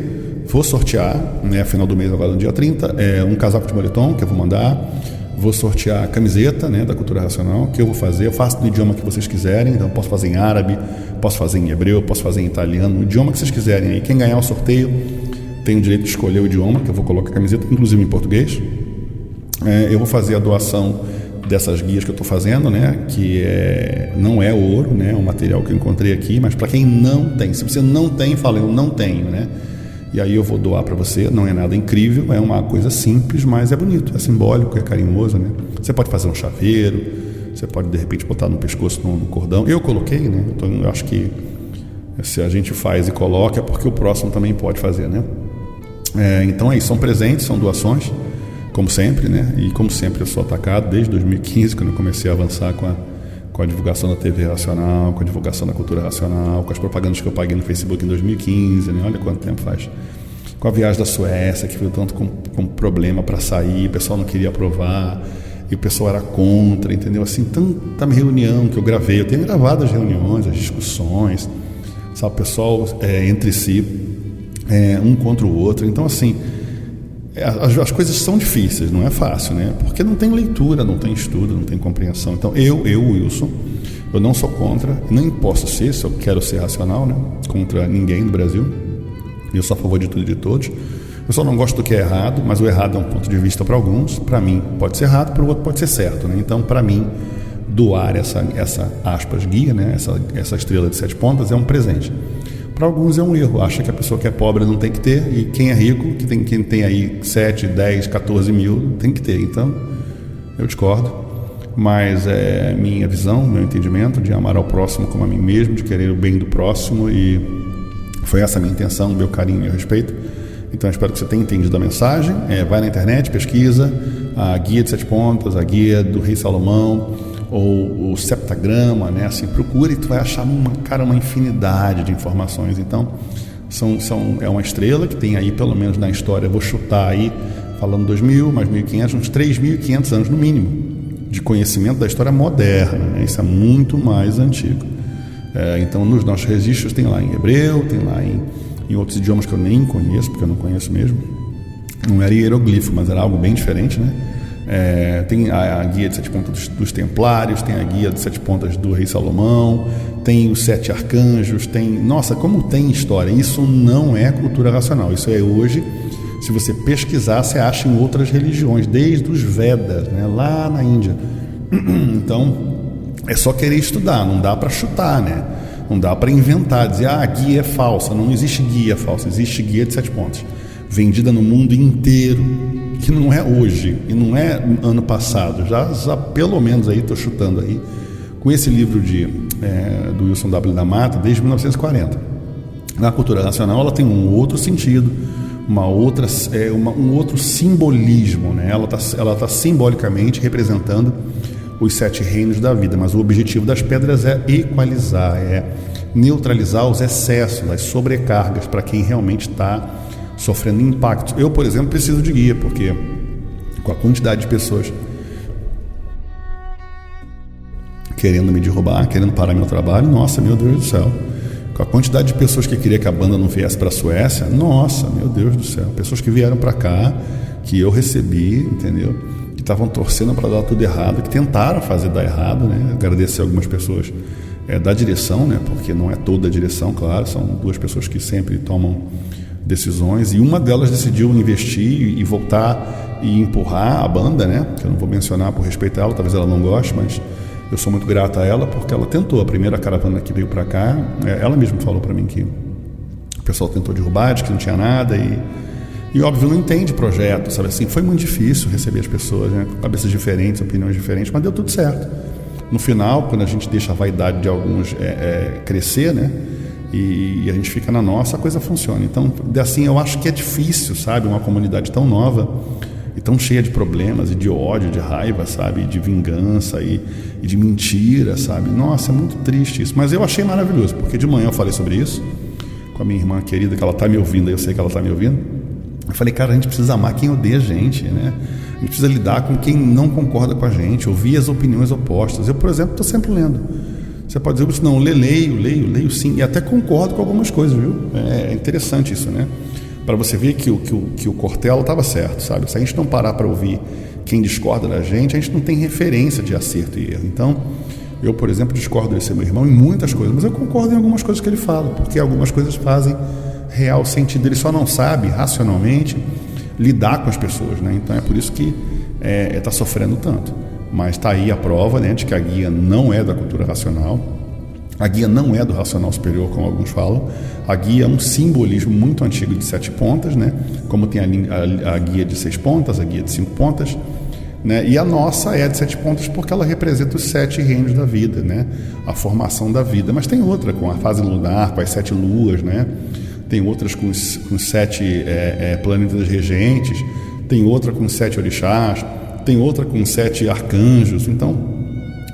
Vou sortear, final do mês, agora no dia 30, um casaco de moletom que eu vou mandar. Vou sortear a camiseta, da Cultura Racional, que eu vou fazer. Eu faço no idioma que vocês quiserem, então eu posso fazer em árabe, posso fazer em hebreu, posso fazer em italiano, no idioma que vocês quiserem. Aí quem ganhar o sorteio tem o direito de escolher o idioma que eu vou colocar a camiseta, inclusive em português. Eu vou fazer a doação dessas guias que eu estou fazendo, que não é ouro, é um material que eu encontrei aqui, mas para quem não tem, se você não tem, fala, eu não tenho, e aí eu vou doar para você. Não é nada incrível, é uma coisa simples, mas é bonito, é simbólico, é carinhoso, Você pode fazer um chaveiro, você pode de repente botar no pescoço, no cordão. Eu coloquei, então eu acho que se a gente faz e coloca é porque o próximo também pode fazer, então é isso, são presentes, são doações, como sempre, e como sempre eu sou atacado desde 2015, quando eu comecei a avançar com a divulgação da TV Racional, com a divulgação da Cultura Racional, com as propagandas que eu paguei no Facebook em 2015, olha quanto tempo faz. Com a viagem da Suécia, que veio tanto com problema para sair, o pessoal não queria aprovar, e o pessoal era contra, entendeu? Assim, tanta reunião que eu gravei, eu tenho gravado as reuniões, as discussões, sabe, o pessoal entre si, um contra o outro. Então, assim, as coisas são difíceis, não é fácil, porque não tem leitura, não tem estudo, não tem compreensão. Então eu, Wilson, eu não sou contra, nem posso ser, se eu quero ser racional, contra ninguém no Brasil. Eu sou a favor de tudo e de todos. Eu só não gosto do que é errado, mas o errado é um ponto de vista para alguns. Para mim pode ser errado, para o outro pode ser certo, Então, para mim, doar essa aspas guia, essa estrela de 7 pontas é um presente. Para alguns é um erro, acha que a pessoa que é pobre não tem que ter, e quem é rico, quem tem aí 7, 10, 14 mil, tem que ter. Então, eu discordo, mas é minha visão, meu entendimento de amar ao próximo como a mim mesmo, de querer o bem do próximo, e foi essa a minha intenção, meu carinho e meu respeito. Então, eu espero que você tenha entendido a mensagem. Vai na internet, pesquisa a guia de 7 pontas, a guia do Rei Salomão, ou o septagrama, assim, procura e tu vai achar uma infinidade de informações. Então, é uma estrela que tem aí, pelo menos na história, eu vou chutar aí, falando 2.000, mais 1.500, uns 3.500 anos no mínimo, de conhecimento da história moderna, Isso é muito mais antigo. Então, nos nossos registros tem lá em hebreu, tem lá em outros idiomas que eu nem conheço, porque eu não conheço mesmo. Não era hieroglifo, mas era algo bem diferente, Tem a guia de 7 pontas dos Templários, tem a guia de 7 pontas do Rei Salomão, tem os 7 arcanjos, nossa, como tem história. Isso não é cultura racional, isso é hoje. Se você pesquisar, você acha em outras religiões, desde os Vedas, lá na Índia. Então, é só querer estudar, não dá para chutar, Não dá para inventar, dizer, a guia é falsa. Não existe guia falsa, existe guia de 7 pontas, vendida no mundo inteiro, que não é hoje e não é ano passado, já pelo menos aí, estou chutando aí, com esse livro do Wilson W. da Mata, desde 1940. Na cultura racional ela tem um outro sentido, um outro simbolismo, Ela tá simbolicamente representando os 7 reinos da vida, mas o objetivo das pedras é equalizar, é neutralizar os excessos, as sobrecargas, para quem realmente está sofrendo impactos. Eu, por exemplo, preciso de guia, porque com a quantidade de pessoas querendo me derrubar, querendo parar meu trabalho, nossa, meu Deus do céu. Com a quantidade de pessoas que queria que a banda não viesse para a Suécia, nossa, meu Deus do céu. Pessoas que vieram para cá, que eu recebi, entendeu? Que estavam torcendo para dar tudo errado, que tentaram fazer dar errado, Agradecer algumas pessoas da direção, Porque não é toda a direção, claro, são 2 pessoas que sempre tomam decisões, e uma delas decidiu investir e voltar e empurrar a banda, que eu não vou mencionar por respeito a ela, talvez ela não goste, mas eu sou muito grato a ela, porque ela tentou. A primeira caravana que veio para cá, ela mesma falou para mim que o pessoal tentou derrubar, de que não tinha nada, e óbvio, não entende projeto, sabe assim, foi muito difícil receber as pessoas, com cabeças diferentes, opiniões diferentes, mas deu tudo certo. No final, quando a gente deixa a vaidade de alguns crescer, e a gente fica na nossa, a coisa funciona. Então, assim, eu acho que é difícil, sabe, uma comunidade tão nova e tão cheia de problemas e de ódio, de raiva, sabe, de vingança e de mentira, sabe. Nossa, é muito triste isso, mas eu achei maravilhoso, porque de manhã eu falei sobre isso com a minha irmã querida, que ela está me ouvindo, eu sei que ela está me ouvindo. Eu falei, cara, a gente precisa amar quem odeia a gente, né? A gente precisa lidar com quem não concorda com a gente, ouvir as opiniões opostas. Eu, por exemplo, estou sempre lendo. Você pode dizer, não, leio sim, e até concordo com algumas coisas, viu? É interessante isso, né? Para você ver que o Cortella estava certo, sabe? Se a gente não parar para ouvir quem discorda da gente, a gente não tem referência de acerto e erro. Então, eu, por exemplo, discordo desse meu irmão em muitas coisas, mas eu concordo em algumas coisas que ele fala, porque algumas coisas fazem real sentido. Ele só não sabe, racionalmente, lidar com as pessoas, né? Então é por isso que está sofrendo tanto. Mas está aí a prova, né, de que a guia não é da cultura racional, a guia não é do racional superior, como alguns falam. A guia é um simbolismo muito antigo de 7 pontas, né? Como tem a guia de 6 pontas, a guia de 5 pontas, né? E a nossa é de 7 pontas porque ela representa os 7 reinos da vida, né? A formação da vida. Mas tem outra com a fase lunar, com as 7 luas, né? Tem outras com 7 planetas regentes, tem outra com 7 orixás, tem outra com 7 arcanjos. Então,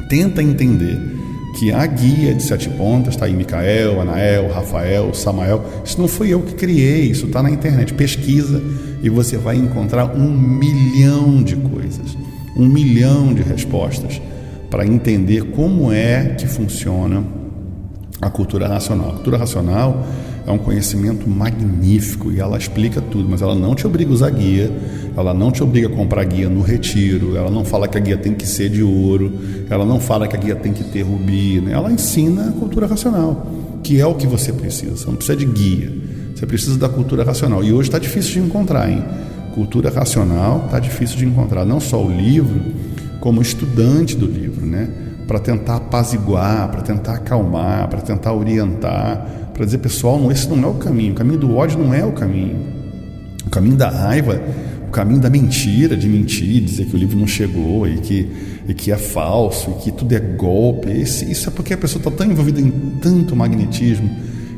tenta entender que a guia de 7 pontas, está aí Micael, Anael, Rafael, Samael, isso não fui eu que criei, isso está na internet, pesquisa e você vai encontrar 1 milhão de coisas, 1 milhão de respostas para entender como é que funciona a cultura racional. A cultura racional é um conhecimento magnífico e ela explica tudo, mas ela não te obriga a usar guia, ela não te obriga a comprar guia no retiro, ela não fala que a guia tem que ser de ouro, ela não fala que a guia tem que ter rubi, né? Ela ensina a cultura racional, que é o que você precisa. Você não precisa de guia, você precisa da cultura racional. E hoje está difícil de encontrar, hein? Cultura racional está difícil de encontrar, não só o livro, como o estudante do livro, né? Para tentar apaziguar, para tentar acalmar, para tentar orientar, para dizer, pessoal, esse não é o caminho do ódio não é o caminho da raiva, o caminho da mentira, de mentir, dizer que o livro não chegou e que é falso, e que tudo é golpe, isso é porque a pessoa está tão envolvida em tanto magnetismo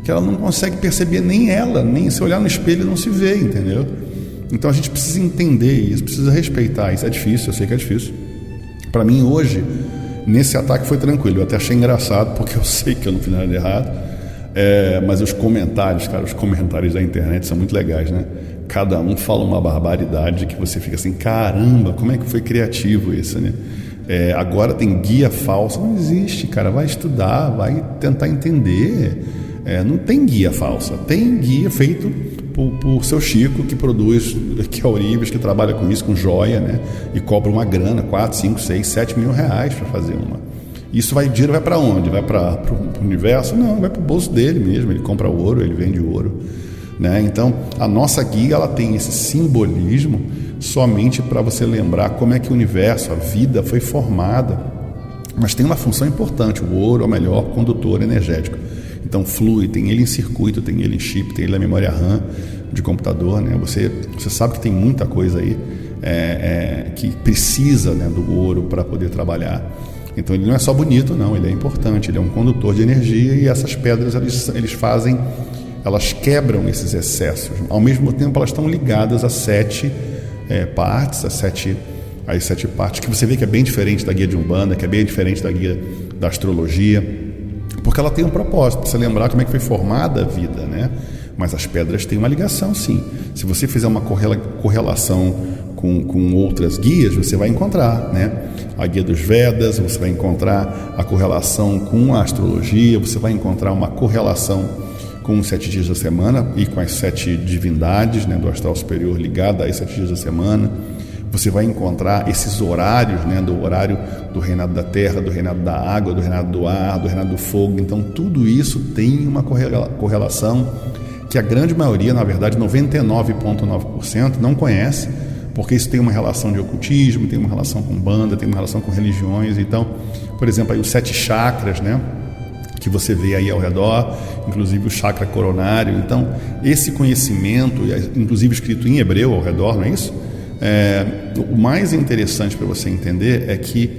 que ela não consegue perceber nem se olhar no espelho não se vê, entendeu? Então a gente precisa entender isso, precisa respeitar isso. É difícil, eu sei que é difícil. Para mim hoje, nesse ataque foi tranquilo, eu até achei engraçado porque eu sei que eu não fiz nada de errado. Mas os comentários da internet são muito legais, né? Cada um fala uma barbaridade que você fica assim, caramba, como é que foi criativo isso, né? Agora tem guia falsa, não existe, cara, vai estudar, vai tentar entender. Não tem guia falsa, tem guia feito por seu Chico, que produz, que é Ourives, que trabalha com isso, com joia, né? E cobra uma grana, 4, 5, 6, 7 mil reais para fazer uma. Isso dinheiro vai para onde? Vai para o universo? Não, vai para o bolso dele mesmo. Ele compra ouro, ele vende ouro, né? Então, a nossa guia ela tem esse simbolismo somente para você lembrar como é que o universo, a vida foi formada. Mas tem uma função importante. O ouro é o melhor condutor energético. Então, flui, tem ele em circuito, tem ele em chip, tem ele na memória RAM de computador, né? Você sabe que tem muita coisa aí que precisa, né, do ouro para poder trabalhar. Então ele não é só bonito, não, ele é importante, ele é um condutor de energia e essas pedras elas quebram esses excessos. Ao mesmo tempo elas estão ligadas a 7 partes, as 7 partes que você vê que é bem diferente da guia de Umbanda, que é bem diferente da guia da astrologia, porque ela tem um propósito, para você lembrar como é que foi formada a vida, né? Mas as pedras têm uma ligação, sim. Se você fizer uma correlação com outras guias, você vai encontrar, né? A guia dos Vedas, você vai encontrar a correlação com a astrologia, você vai encontrar uma correlação com os 7 dias da semana e com as 7 divindades, né, do astral superior ligada aos 7 dias da semana. Você vai encontrar esses horários, né, do horário do reinado da terra, do reinado da água, do reinado do ar, do reinado do fogo. Então tudo isso tem uma correlação que a grande maioria, na verdade 99,9% não conhece, porque isso tem uma relação de ocultismo, tem uma relação com banda, tem uma relação com religiões. Então, por exemplo, aí os 7 chakras, né, que você vê aí ao redor, inclusive o chakra coronário. Então, esse conhecimento, inclusive escrito em hebreu ao redor, não é isso? O mais interessante para você entender é que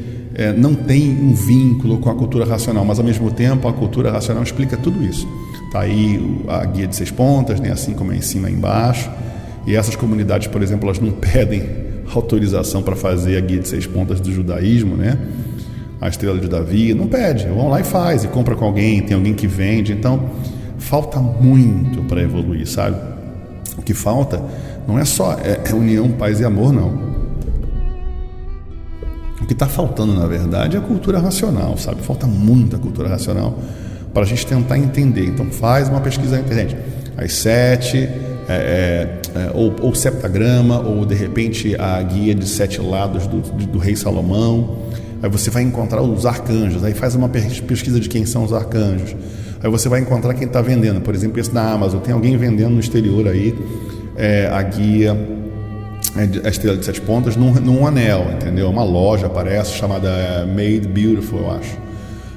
não tem um vínculo com a cultura racional, mas ao mesmo tempo a cultura racional explica tudo isso. Está aí a guia de 6 pontas, né, assim como é em cima e embaixo. E essas comunidades, por exemplo, elas não pedem autorização para fazer a guia de 6 pontas do judaísmo, né? A estrela de Davi, não pede, vão lá e faz, e compra com alguém, tem alguém que vende. Então falta muito para evoluir, sabe? O que falta não é só união, paz e amor, não. O que está faltando, na verdade, é a cultura racional, sabe? Falta muita cultura racional para a gente tentar entender. Então faz uma pesquisa na internet, as 7, ou septagrama, ou de repente a guia de 7 lados do rei Salomão. Aí você vai encontrar os arcanjos, aí faz uma pesquisa de quem são os arcanjos. Aí você vai encontrar quem está vendendo, por exemplo, esse na Amazon, tem alguém vendendo no exterior aí a guia, a estrela de 7 pontas num anel, entendeu? Uma loja, parece, chamada Made Beautiful, eu acho.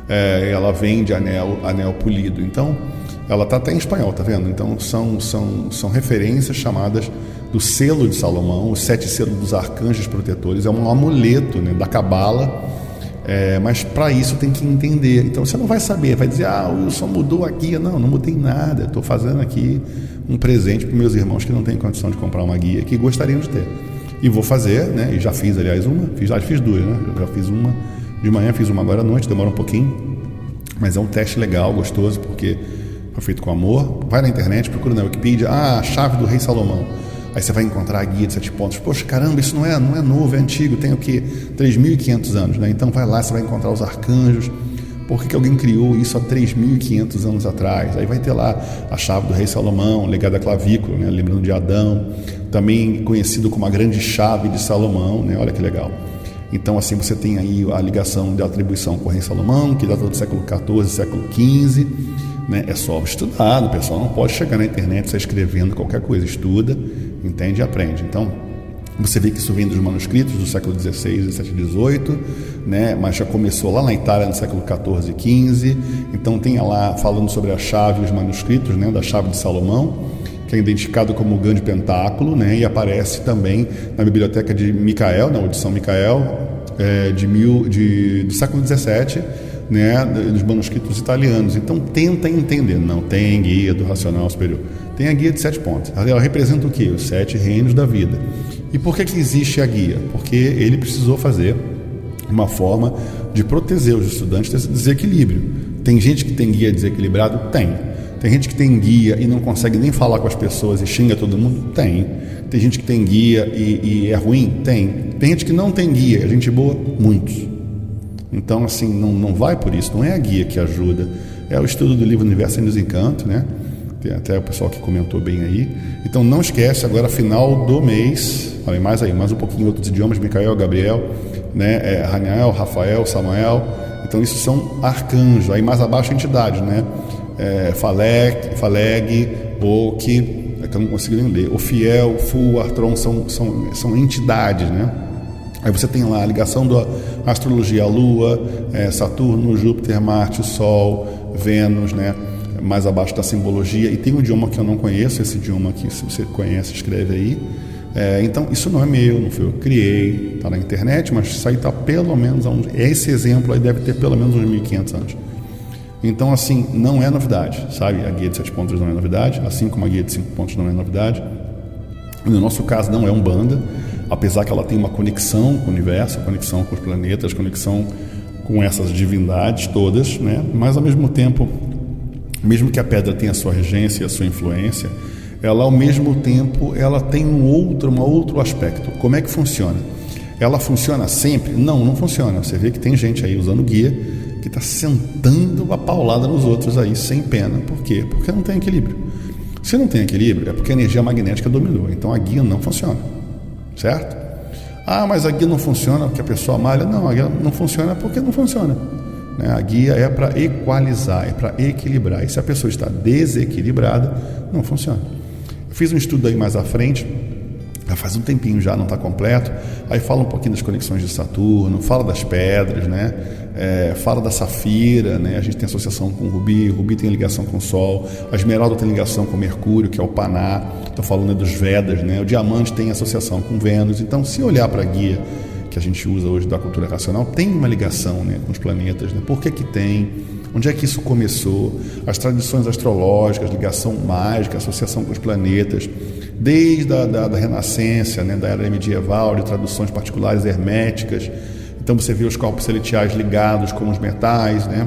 Ela vende anel polido, então ela está até em espanhol, tá vendo? Então são referências chamadas do selo de Salomão, os 7 selos dos arcanjos protetores, é um amuleto, né, da Cabala, mas para isso tem que entender. Então você não vai saber, vai dizer, o Wilson mudou a guia. Não mudei nada, estou fazendo aqui um presente para meus irmãos que não têm condição de comprar uma guia, que gostariam de ter. E vou fazer, né, e já fiz, aliás, fiz 2, né, já fiz uma de manhã, fiz uma agora à noite, demora um pouquinho, mas é um teste legal, gostoso, porque foi feito com amor. Vai na internet, procura na Wikipedia, a chave do rei Salomão. Aí você vai encontrar a guia de 7 pontos. Poxa, caramba, isso não é novo, é antigo, tem o quê? 3.500 anos, né? Então vai lá, você vai encontrar os arcanjos. Por que alguém criou isso há 3.500 anos atrás? Aí vai ter lá a chave do rei Salomão, legada à clavícula, né? Lembrando de Adão, também conhecido como a grande chave de Salomão, né? Olha que legal. Então assim você tem aí a ligação de atribuição com o rei Salomão, que data do século XIV, século XV, né? É só estudar, o pessoal não pode chegar na internet só escrevendo qualquer coisa, estuda, entende e aprende. Então você vê que isso vem dos manuscritos do século XVI, XVII, XVIII, né? Mas já começou lá na Itália no século XIV e XV. Então tem lá falando sobre a chave, os manuscritos, né, da chave de Salomão, que é identificado como o grande pentáculo, né? E aparece também na biblioteca de Micael, na audição Micael, do século XVII, né, dos manuscritos italianos. Então tenta entender. Não tem guia do racional superior, tem a guia de 7 pontos. Ela representa o quê? Os 7 reinos da vida. E por que existe a guia? Porque ele precisou fazer uma forma de proteger os estudantes desse desequilíbrio. Tem gente que tem guia desequilibrado? Tem gente que tem guia e não consegue nem falar com as pessoas e xinga todo mundo? Tem gente que tem guia e é ruim? Tem gente que não tem guia, é gente boa? Muitos. Então, assim, não vai por isso, não é a guia que ajuda, é o estudo do livro Universo em Desencanto, né? Tem até o pessoal que comentou bem aí. Então não esquece, agora final do mês, olha mais um pouquinho outros idiomas, Micael, Gabriel, né? Raniel, Rafael, Samuel. Então isso são arcanjos. Aí mais abaixo entidades, né? Faleg, Oque, que eu não consigo nem ler. O Fiel, Fu, Artron são entidades, né? Aí você tem lá a ligação da astrologia, a Lua, Saturno, Júpiter, Marte, o Sol, Vênus, né? Mais abaixo da simbologia. E tem um idioma que eu não conheço, esse idioma aqui, se você conhece, escreve aí. Então, isso não é meu, não foi eu que criei, está na internet, mas isso aí está pelo menos esse exemplo aí deve ter pelo menos uns 1.500 anos. Então, assim, não é novidade, sabe? A guia de 7 pontos não é novidade, assim como a guia de 5 pontos não é novidade. No nosso caso, não é Umbanda, apesar que ela tem uma conexão com o universo, conexão com os planetas, conexão com essas divindades todas, né? Mas, ao mesmo tempo, mesmo que a pedra tenha a sua regência, a sua influência, ela, ao mesmo tempo, ela tem um outro aspecto. Como é que funciona? Ela funciona sempre? Não funciona. Você vê que tem gente aí usando guia que está sentando a paulada nos outros aí, sem pena. Por quê? Porque não tem equilíbrio. Se não tem equilíbrio, é porque a energia magnética dominou. Então a guia não funciona. Certo? Mas a guia não funciona porque a pessoa malha. Não, a guia não funciona porque não funciona. A guia é para equalizar, é para equilibrar. E se a pessoa está desequilibrada, não funciona. Eu fiz um estudo aí mais à frente, já faz um tempinho já, não está completo. Aí fala um pouquinho das conexões de Saturno, fala das pedras, né? Fala da safira, né? A gente tem associação com o rubi tem ligação com o Sol, a esmeralda tem ligação com o Mercúrio, que é o Paná. Estou falando dos Vedas, né? O diamante tem associação com Vênus. Então, se olhar para a guia que a gente usa hoje da cultura racional, tem uma ligação, né, com os planetas, né? Por que tem? Onde é que isso começou? As tradições astrológicas, ligação mágica, associação com os planetas, desde da Renascença, né, da era medieval, de traduções particulares herméticas. Então você vê os corpos celestiais ligados com os metais, né,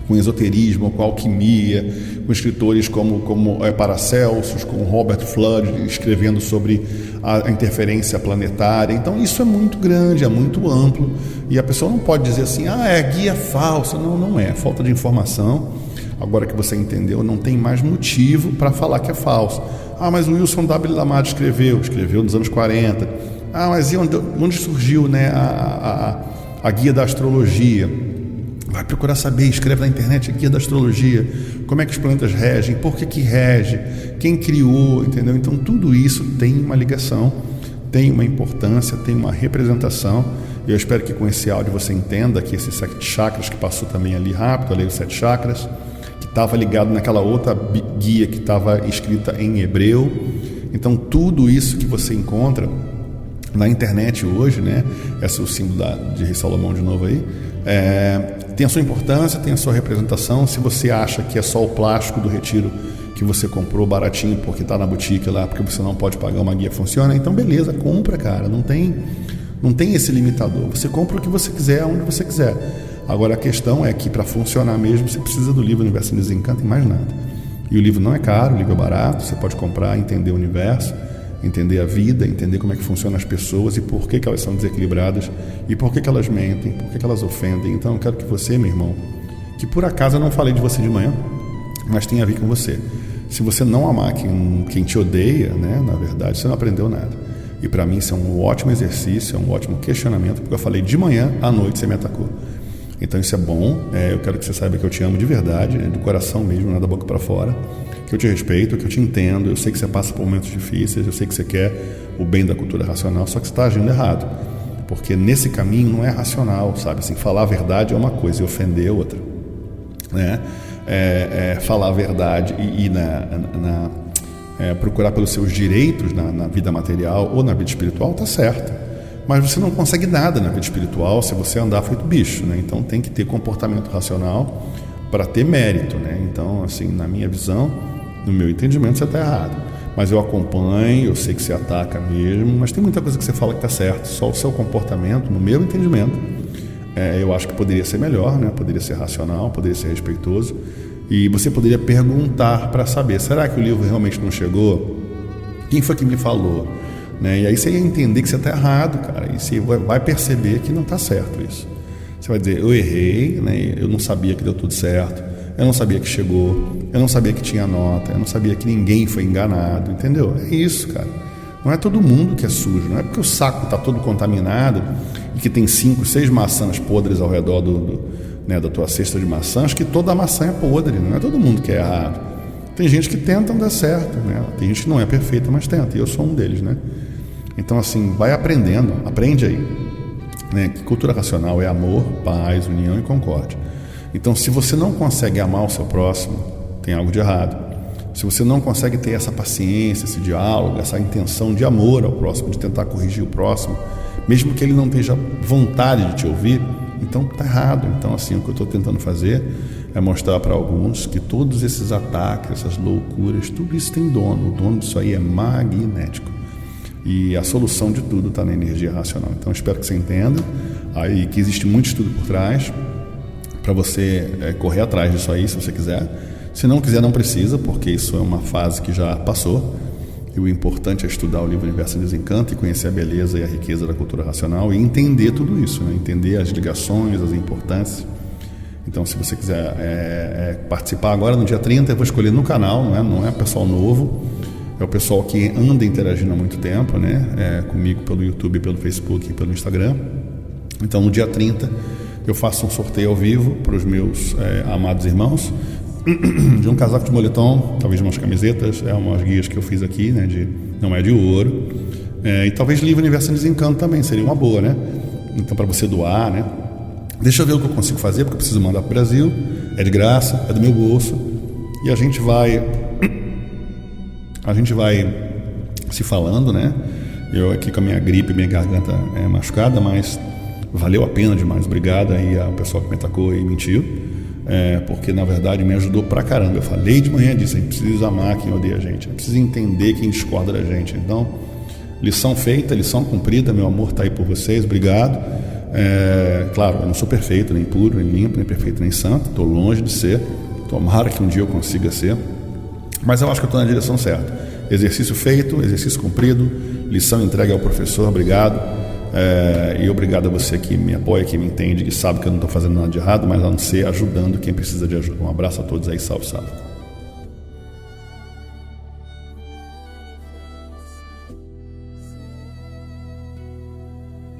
com esoterismo, com alquimia, com escritores como Paracelsus, com Robert Flood, escrevendo sobre a interferência planetária. Então isso é muito grande, é muito amplo, e a pessoa não pode dizer assim, é guia falsa. Não é, falta de informação. Agora que você entendeu, não tem mais motivo para falar que é falso. Mas o Wilson W. Lamar escreveu nos anos 40. Mas e onde surgiu, né, a guia da astrologia? Vai procurar saber, escreve na internet a guia da astrologia, como é que os planetas regem, por que rege, quem criou, entendeu? Então tudo isso tem uma ligação, tem uma importância, tem uma representação. E eu espero que com esse áudio você entenda que esses 7 chakras, que passou também ali rápido, a lei dos 7 chakras, que estava ligado naquela outra guia que estava escrita em hebreu. Então tudo isso que você encontra na internet hoje, né? Esse é o símbolo de Rei Salomão de novo aí. Tem a sua importância, tem a sua representação. Se você acha que é só o plástico do retiro que você comprou baratinho porque está na boutique lá, porque você não pode pagar uma guia, funciona, então beleza, compra, cara. Não tem esse limitador. Você compra o que você quiser, onde você quiser. Agora a questão é que para funcionar mesmo, você precisa do livro Universo em Desencanto e mais nada. E o livro não é caro, o livro é barato, você pode comprar, entender o universo, entender a vida, entender como é que funcionam as pessoas e por que elas são desequilibradas e por que elas mentem, por que elas ofendem. Então eu quero que você, meu irmão, que por acaso eu não falei de você de manhã, mas tem a ver com você. Se você não amar quem te odeia, né, na verdade, você não aprendeu nada. E para mim isso é um ótimo exercício, é um ótimo questionamento, porque eu falei de manhã, à noite você me atacou. Então isso é bom, eu quero que você saiba que eu te amo de verdade, do coração mesmo, não é da boca para fora, que eu te respeito, que eu te entendo, eu sei que você passa por momentos difíceis, eu sei que você quer o bem da cultura racional, só que você está agindo errado, porque nesse caminho não é racional, sabe? Assim, falar a verdade é uma coisa e ofender é outra, né? Falar a verdade e procurar pelos seus direitos na vida material ou na vida espiritual está certo. Mas você não consegue nada na vida espiritual se você andar feito bicho, né? Então tem que ter comportamento racional para ter mérito, né? Então, assim, na minha visão, no meu entendimento, você está errado. Mas eu acompanho, eu sei que você ataca mesmo, mas tem muita coisa que você fala que está certo. Só o seu comportamento, no meu entendimento, eu acho que poderia ser melhor, né? Poderia ser racional, poderia ser respeitoso. E você poderia perguntar para saber, será que o livro realmente não chegou? Quem foi que me falou? Né? E aí você ia entender que você está errado, cara, e você vai perceber que não está certo isso. Você vai dizer, eu errei, né? Eu não sabia que deu tudo certo, eu não sabia que chegou, eu não sabia que tinha nota, eu não sabia que ninguém foi enganado, entendeu? É isso, cara. Não é todo mundo que é sujo, não é porque o saco está todo contaminado e que tem 5, 6 maçãs podres ao redor da tua cesta de maçãs, que toda a maçã é podre, não é todo mundo que é errado. Tem gente que tenta dar certo, né? Tem gente que não é perfeita, mas tenta, e eu sou um deles, né? Então, assim, vai aprendendo, aprende aí, né? Que cultura racional é amor, paz, união e concórdia. Então, se você não consegue amar o seu próximo, tem algo de errado. Se você não consegue ter essa paciência, esse diálogo, essa intenção de amor ao próximo, de tentar corrigir o próximo, mesmo que ele não tenha vontade de te ouvir, então está errado. Então, assim, o que eu estou tentando fazer é mostrar para alguns que todos esses ataques, essas loucuras, tudo isso tem dono. O dono disso aí é magnético. E a solução de tudo está na energia racional. Então, espero que você entenda aí que existe muito estudo por trás para você correr atrás disso aí, se você quiser. Se não quiser, não precisa, porque isso é uma fase que já passou. E o importante é estudar o livro Universo em Desencanto e conhecer a beleza e a riqueza da cultura racional e entender tudo isso, né? Entender as ligações, as importâncias. Então, se você quiser participar agora, no dia 30, eu vou escolher no canal, não é pessoal novo. É o pessoal que anda interagindo há muito tempo, né? Comigo pelo YouTube, pelo Facebook e pelo Instagram. Então, no dia 30, eu faço um sorteio ao vivo para os meus amados irmãos de um casaco de moletom, talvez umas camisetas, umas guias que eu fiz aqui, né? Não é de ouro. E talvez livro Universo em Desencanto também, seria uma boa, né? Então, para você doar, né? Deixa eu ver o que eu consigo fazer, porque eu preciso mandar para o Brasil. É de graça, é do meu bolso. E a gente vai se falando, né? Eu aqui com a minha gripe, minha garganta machucada, mas valeu a pena demais. Obrigado aí ao pessoal que me atacou e mentiu. porque na verdade me ajudou pra caramba. Eu falei de manhã disso, a gente precisa amar quem odeia a gente, a gente precisa entender quem discorda da gente. Então, lição feita, lição cumprida, meu amor tá aí por vocês, obrigado. Claro, eu não sou perfeito, nem puro, nem limpo, nem perfeito, nem santo, estou longe de ser, tomara que um dia eu consiga ser, mas eu acho que eu estou na direção certa. Exercício feito, exercício cumprido, lição entregue ao professor, obrigado. E obrigado a você que me apoia, que me entende, que sabe que eu não estou fazendo nada de errado, mas a não ser ajudando quem precisa de ajuda. Um abraço a todos aí, salve, salve.